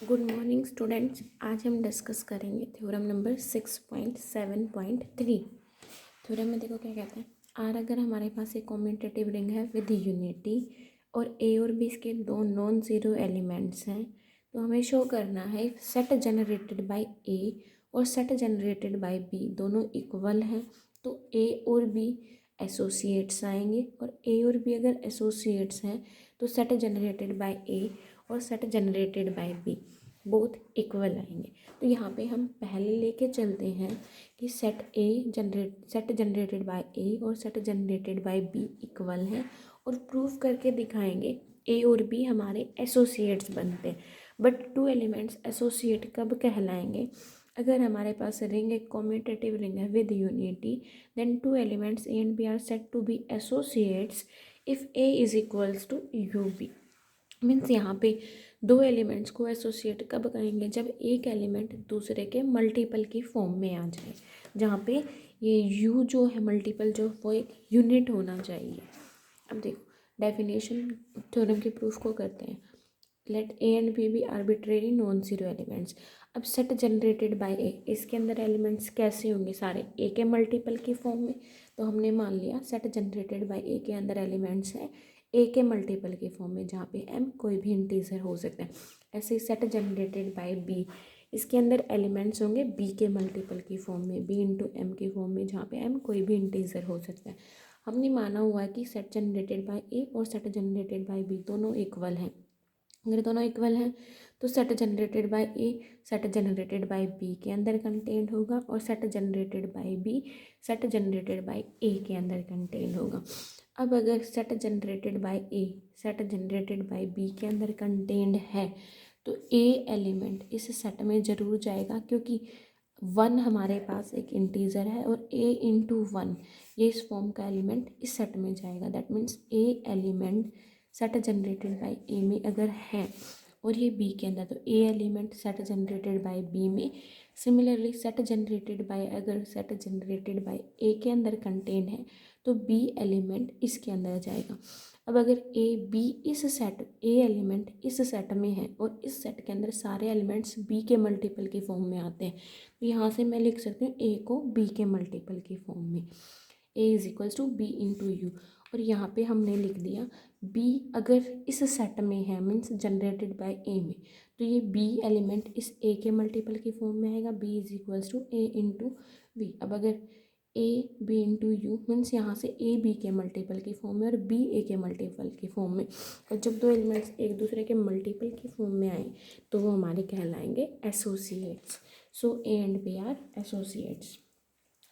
Good morning students. आज हम discuss करेंगे थ्योरम नंबर 6.7.3। थ्योरम में देखो क्या कहते हैं। आर अगर हमारे पास एक कॉम्यूटेटिव रिंग है विद यूनिटी और ए और बी इसके दो नॉन ज़ीरो एलिमेंट्स हैं, तो हमें शो करना है सेट जनरेटेड बाय ए और सेट जनरेटेड बाय बी दोनों इक्वल हैं, तो ए और बी एसोसिएट्स आएंगे। और ए और बी अगर एसोसिएट्स हैं तो सेट जनरेटेड बाय ए और set generated by B both equal आएंगे। तो यहाँ पे हम पहले लेके चलते हैं कि सेट जनरेटेड बाय ए और set generated by B equal हैं और प्रूफ करके दिखाएंगे ए और बी हमारे एसोसिएट्स बनते हैं। बट टू एलिमेंट्स एसोसिएट कब कहलाएंगे? अगर हमारे पास रिंग एक कॉम्यूटेटिव रिंग है with unity, then two elements A and B are set to be associates if A is equals to U B. Means यहाँ पे दो एलिमेंट्स को एसोसिएट कब करेंगे? जब एक एलिमेंट दूसरे के मल्टीपल की फॉर्म में आ जाए, जहाँ पे ये यू जो है मल्टीपल जो वो एक यूनिट होना चाहिए। अब देखो डेफिनेशन थ्योरम के प्रूफ को करते हैं। Let A and B be arbitrary non zero elements. अब सेट जनरेटेड बाय ए, इसके अंदर एलिमेंट्स कैसे होंगे? सारे ए के मल्टीपल की फॉर्म में। तो हमने मान लिया सेट जनरेटेड बाय ए के अंदर एलिमेंट्स हैं ए के मल्टीपल की फॉर्म में, जहाँ पे एम कोई भी इंटीजर हो सकता है। ऐसे ही सेट जनरेटेड बाय बी, इसके अंदर एलिमेंट्स होंगे बी के मल्टीपल की फॉर्म में, बी इंटू एम की फॉर्म में, जहाँ पे एम कोई भी इंटीजर हो सकता है। हमने माना हुआ है कि सेट जनरेटेड बाय ए और सेट जनरेटेड बाय बी दोनों इक्वल हैं। अगर दोनों इक्वल हैं तो set generated by A set generated by B के अंदर कंटेंट होगा और set generated by B set generated by A के अंदर कंटेंट होगा। अब अगर set generated by A set generated by B के अंदर कंटेंट है तो ए एलिमेंट इस सेट में ज़रूर जाएगा, क्योंकि वन हमारे पास एक इंटीजर है और ए इंटू वन ये इस फॉर्म का एलिमेंट इस सेट में जाएगा। That means A element set generated by A में अगर है और ये बी के अंदर, तो A element set generated by B में। सिमिलरली सेट जनरेटेड बाय अगर सेट जनरेटेड बाय ए के अंदर कंटेंट है तो बी एलिमेंट इसके अंदर जाएगा। अब अगर ए बी इस सेट ए एलिमेंट इस सेट में है और इस सेट के अंदर सारे एलिमेंट्स बी के मल्टीपल की फॉर्म में आते हैं, तो यहाँ से मैं लिख सकती हूँ ए को बी के मल्टीपल की फॉर्म में, A is equals to B into U. और यहाँ पे हमने लिख दिया बी अगर इस सेट में है मीन्स जनरेटेड बाय ए में, तो ये बी एलिमेंट इस ए के मल्टीपल की फॉर्म में आएगा, B is equals to A into B. अब अगर A B into U means यहाँ से ए बी के मल्टीपल की फॉर्म में और बी ए के मल्टीपल की फॉर्म में, और जब दो एलिमेंट्स एक दूसरे के मल्टीपल की फॉर्म में आए तो वो हमारे कहलाएंगे associates. So A and B are associates.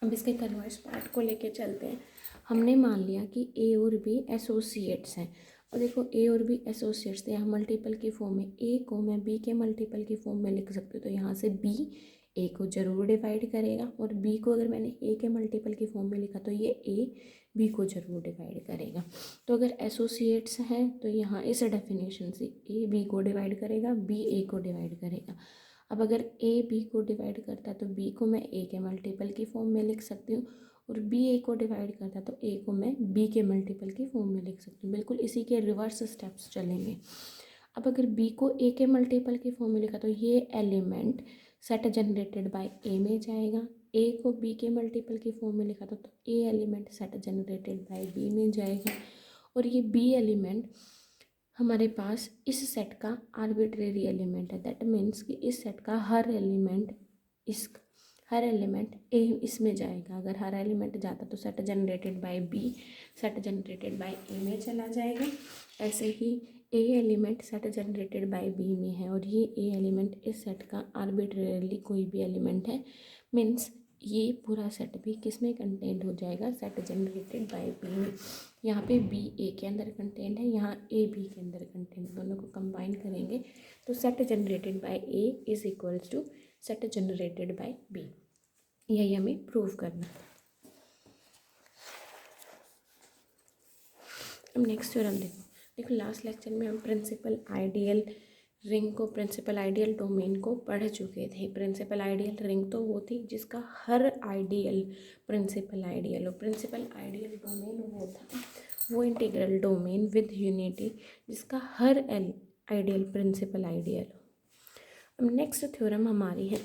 अब इसके कन्वर्स पार्ट को लेके चलते हैं। हमने मान लिया कि ए और बी एसोसिएट्स हैं, और देखो ए और बी एसोसिएट्स थे, यहाँ मल्टीपल की फॉर्म में ए को मैं बी के मल्टीपल की फॉर्म में लिख सकती हूँ, तो यहाँ से बी ए को ज़रूर डिवाइड करेगा, और बी को अगर मैंने ए के मल्टीपल की फॉर्म में लिखा तो ये ए बी को ज़रूर डिवाइड करेगा। तो अगर एसोसिएट्स हैं तो यहाँ इस डेफिनेशन से ए बी को डिवाइड करेगा, बी ए को डिवाइड करेगा। अब अगर ए बी को डिवाइड करता है तो बी को मैं ए के मल्टीपल की फॉर्म में लिख सकती हूँ, और बी ए को डिवाइड करता है तो ए को मैं बी के मल्टीपल की फॉर्म में लिख सकती हूँ। बिल्कुल इसी के रिवर्स स्टेप्स चलेंगे। अब अगर बी को ए के मल्टीपल की फॉर्म में लिखा तो ये element set generated by A में जाएगा, ए को बी के मल्टीपल की फॉर्म में लिखा था तो A element set generated by B में जाएगा, और ये बी एलिमेंट हमारे पास इस सेट का आर्बिट्रेरी एलिमेंट है। दैट मीन्स कि इस सेट का हर एलिमेंट ए इसमें जाएगा। अगर हर एलिमेंट जाता तो set generated by B set generated by A में चला जाएगा। ऐसे ही A element set generated by B में है और ये ए एलिमेंट इस सेट का आर्बिट्रेरली कोई भी एलिमेंट है, मीन्स ये पूरा सेट भी किस में कंटेंट हो जाएगा? सेट जनरेटेड बाय बी में। यहाँ पे बी ए के अंदर कंटेंट है, यहाँ ए बी के अंदर कंटेंट, दोनों को कंबाइन करेंगे तो set generated by A is equals to set generated by B. यही हमें प्रूव करना है। अब नेक्स्ट थ्योरम देखो लास्ट लेक्चर में हम प्रिंसिपल आइडियल रिंग को प्रिंसिपल आइडियल डोमेन को पढ़ चुके थे। प्रिंसिपल आइडियल रिंग तो वो थी जिसका हर आइडियल प्रिंसिपल आइडियल हो। प्रिंसिपल आइडियल डोमेन वो था वो इंटीग्रल डोमेन विद यूनिटी जिसका हर आइडियल प्रिंसिपल आइडियल हो। अब नेक्स्ट थ्योरम हमारी है,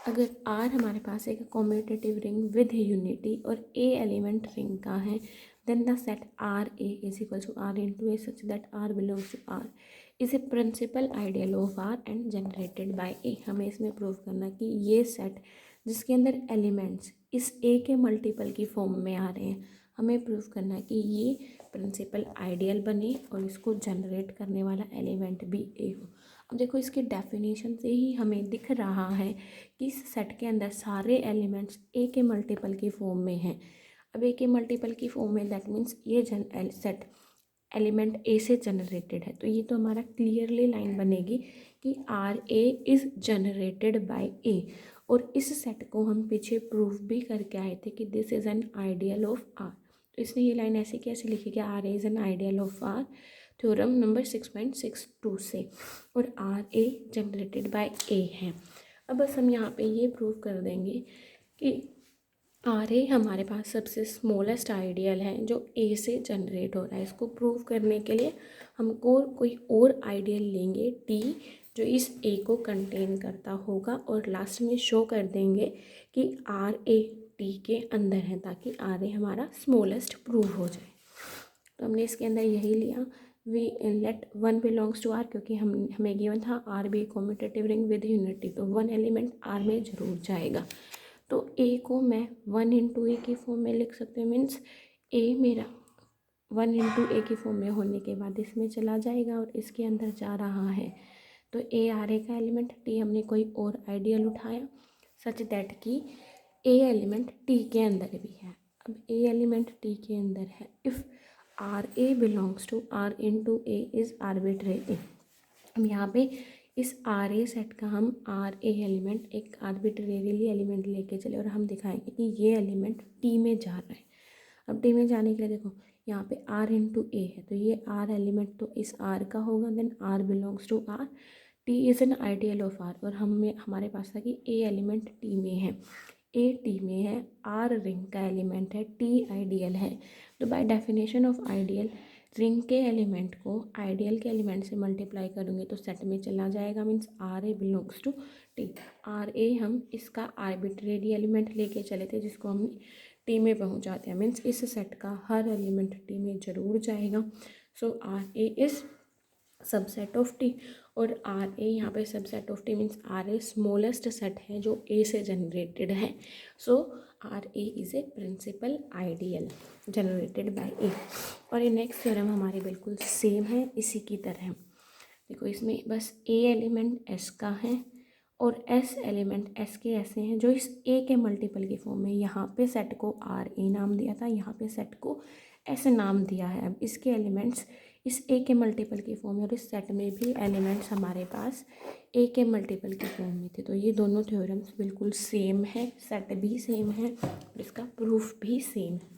अगर R हमारे पास एक कॉम्यूटेटिव रिंग विद यूनिटी और A एलिमेंट रिंग का है, then the set RA is equal to R into A such that R belongs to R is a principal ideal of R and generated by A। हमें इसमें prove करना कि ये set जिसके अंदर elements इस A के मल्टीपल की फॉर्म में आ रहे हैं, हमें प्रूव करना है कि ये प्रिंसिपल आइडियल बने और इसको जनरेट करने वाला एलिमेंट भी A हो। अब देखो इसके डेफिनेशन से ही हमें दिख रहा है कि इस सेट के अंदर सारे एलिमेंट्स ए के मल्टीपल की फॉर्म में हैं। अब ए के मल्टीपल की फॉर्म में दैट मीन्स ये सेट एलिमेंट ए से जनरेटेड है, तो ये तो हमारा क्लियरली लाइन बनेगी कि R A is generated by A. और इस सेट को हम पीछे प्रूफ भी करके आए थे कि this is an ideal of R. तो इसने ये लाइन ऐसे कैसे लिखी कि R A is an ideal of R, theorem number 6.62 से, और R A generated by A है। अब बस हम यहाँ पे ये प्रूव कर देंगे कि आर ए हमारे पास सबसे स्मॉलेस्ट आइडियल है जो ए से जनरेट हो रहा है। इसको प्रूव करने के लिए हमको कोई और आइडियल लेंगे टी जो इस ए को कंटेन करता होगा, और लास्ट में शो कर देंगे कि आर ए टी के अंदर है ताकि आर ए हमारा स्मॉलेस्ट प्रूव हो जाए। तो हमने इसके अंदर यही लिया, we let one belongs to R, क्योंकि हमें गिवन था R be commutative ring with unity, तो वन एलिमेंट आर में ज़रूर जाएगा। तो ए को मैं 1 इंटू ए की फॉर्म में लिख सकती हूँ, मीन्स ए मेरा 1 इंटू ए की फॉर्म में होने के बाद इसमें चला जाएगा और इसके अंदर जा रहा है। तो ए आर ए का एलिमेंट, टी हमने कोई और आइडियल उठाया सच दैट कि ए एलिमेंट टी के अंदर भी है। अब ए एलिमेंट टी के अंदर है, if R A belongs to R into A is arbitrary. अब यहाँ पे इस आर ए सेट का हम आर ए एलिमेंट एक आर्बिट्रेरीली एलिमेंट लेके चले और हम दिखाएंगे कि ये एलिमेंट टी में जा रहा है। अब टी में जाने के लिए देखो यहाँ पे आर इंटू ए है, तो ये आर एलिमेंट तो इस आर का होगा, then R belongs to R, T is an ideal of R, और हमारे पास था कि ए एलिमेंट टी में है, ए टी में है, आर रिंग का एलिमेंट है, टी आइडियल है। तो by definition of ideal, ring के एलिमेंट को आइडियल के एलिमेंट से मल्टीप्लाई करूँगी तो सेट में चला जाएगा, means R A belongs to T. R A हम इसका आर्बिट्रेरी एलिमेंट लेके चले थे जिसको हम टी में पहुँचाते हैं, मीन्स इस सेट का हर एलिमेंट टी में ज़रूर जाएगा। So R A is subset of T, और आर ए यहाँ पे subset of T means R A smallest set है जो ए से जनरेटेड है। So R A is a principal ideal generated by A. और ये नेक्स्ट थ्योरम हमारे बिल्कुल सेम है इसी की तरह। देखो इसमें बस ए एलिमेंट एस का है और एस एलिमेंट एस के ऐसे हैं जो इस ए के मल्टीपल की फॉर्म में, यहाँ पे सेट को आर ए नाम दिया था, यहाँ पे सेट को ऐसे नाम दिया है। अब इसके एलिमेंट्स इस ए के मल्टीपल की फॉर्म में और इस सेट में भी एलिमेंट्स हमारे पास ए के मल्टीपल की फॉर्म में थे। तो ये दोनों थ्योरम्स बिल्कुल सेम है, सेट भी सेम है और इसका प्रूफ भी सेम है।